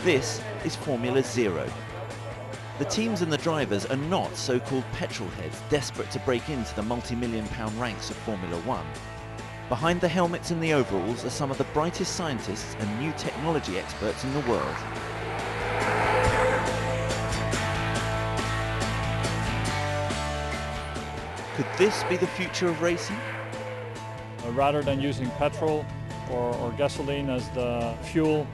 This is Formula Zero. The teams and the drivers are not so-called petrol heads desperate to break into the multi-million-pound ranks of Formula One. Behind the helmets and the overalls are some of the brightest scientists and new technology experts in the world. Could this be the future of racing? Rather than using petrol or gasoline as the fuel,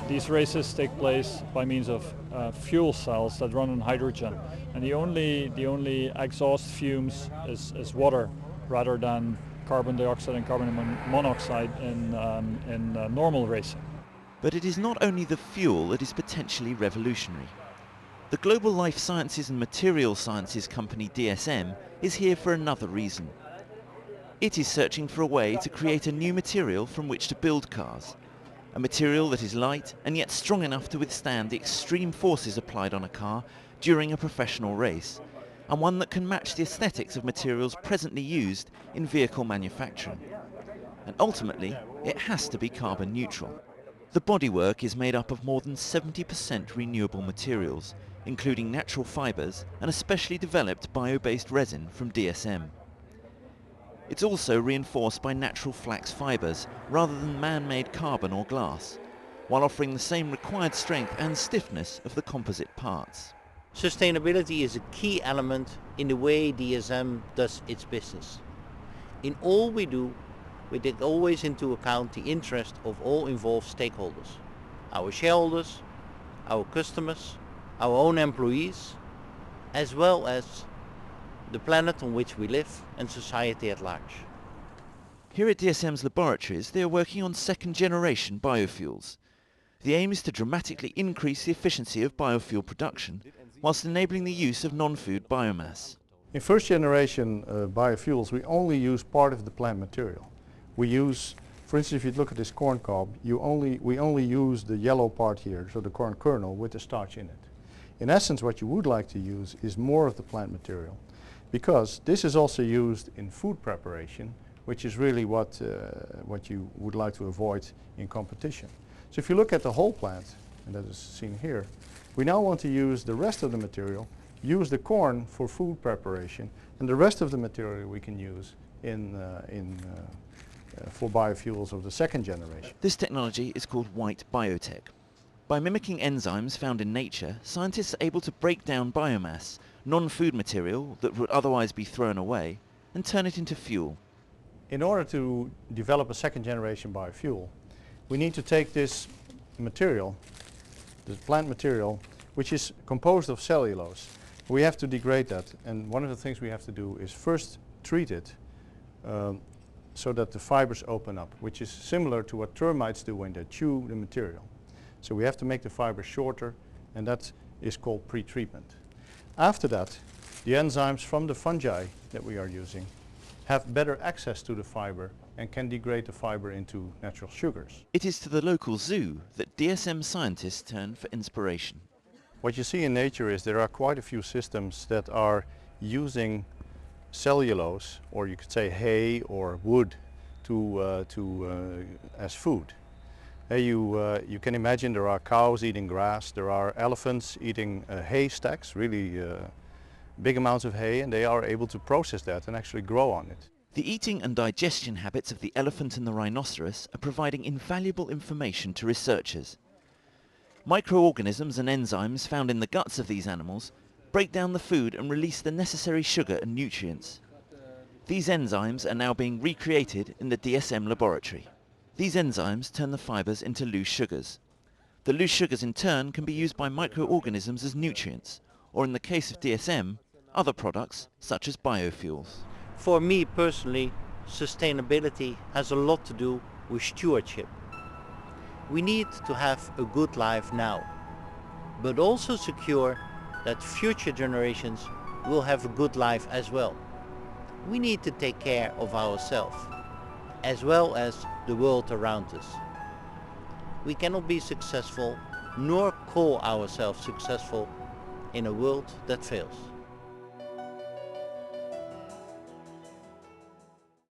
these races take place by means of fuel cells that run on hydrogen. And the only exhaust fumes is water rather than carbon dioxide and carbon monoxide in normal racing. But it is not only the fuel that is potentially revolutionary. The global life sciences and materials sciences company DSM is here for another reason. It is searching for a way to create a new material from which to build cars. A material that is light and yet strong enough to withstand the extreme forces applied on a car during a professional race, and one that can match the aesthetics of materials presently used in vehicle manufacturing. And ultimately, it has to be carbon neutral. The bodywork is made up of more than 70% renewable materials, including natural fibres and a specially developed bio-based resin from DSM. It's also reinforced by natural flax fibres rather than man-made carbon or glass, while offering the same required strength and stiffness of the composite parts. Sustainability is a key element in the way DSM does its business. In all we do, we take always into account the interest of all involved stakeholders, our shareholders, our customers, our own employees, as well as the planet on which we live and society at large. Here at DSM's laboratories, they are working on second-generation biofuels. The aim is to dramatically increase the efficiency of biofuel production, whilst enabling the use of non-food biomass. In first-generation biofuels, we only use part of the plant material. We use, for instance, if you look at this corn cob, we only use the yellow part here, so the corn kernel with the starch in it. In essence, what you would like to use is more of the plant material, because this is also used in food preparation, which is really what you would like to avoid in competition. So if you look at the whole plant, and that is seen here, we now want to use the rest of the material, use the corn for food preparation, and the rest of the material we can use for biofuels of the second generation. This technology is called white biotech. By mimicking enzymes found in nature, scientists are able to break down biomass, non-food material that would otherwise be thrown away, and turn it into fuel. In order to develop a second generation biofuel, we need to take this material, this plant material, which is composed of cellulose. We have to degrade that, and one of the things we have to do is first treat it so that the fibers open up, which is similar to what termites do when they chew the material. So we have to make the fibers shorter, and that is called pre-treatment. After that, the enzymes from the fungi that we are using have better access to the fiber and can degrade the fiber into natural sugars. It is to the local zoo that DSM scientists turn for inspiration. What you see in nature is there are quite a few systems that are using cellulose, or you could say hay or wood, as food. You can imagine there are cows eating grass, there are elephants eating hay stacks, really big amounts of hay, and they are able to process that and actually grow on it. The eating and digestion habits of the elephant and the rhinoceros are providing invaluable information to researchers. Microorganisms and enzymes found in the guts of these animals break down the food and release the necessary sugar and nutrients. These enzymes are now being recreated in the DSM laboratory. These enzymes turn the fibers into loose sugars. The loose sugars in turn can be used by microorganisms as nutrients, or in the case of DSM, other products such as biofuels. For me personally, sustainability has a lot to do with stewardship. We need to have a good life now, but also secure that future generations will have a good life as well. We need to take care of ourselves, as well as the world around us. We cannot be successful, nor call ourselves successful, in a world that fails.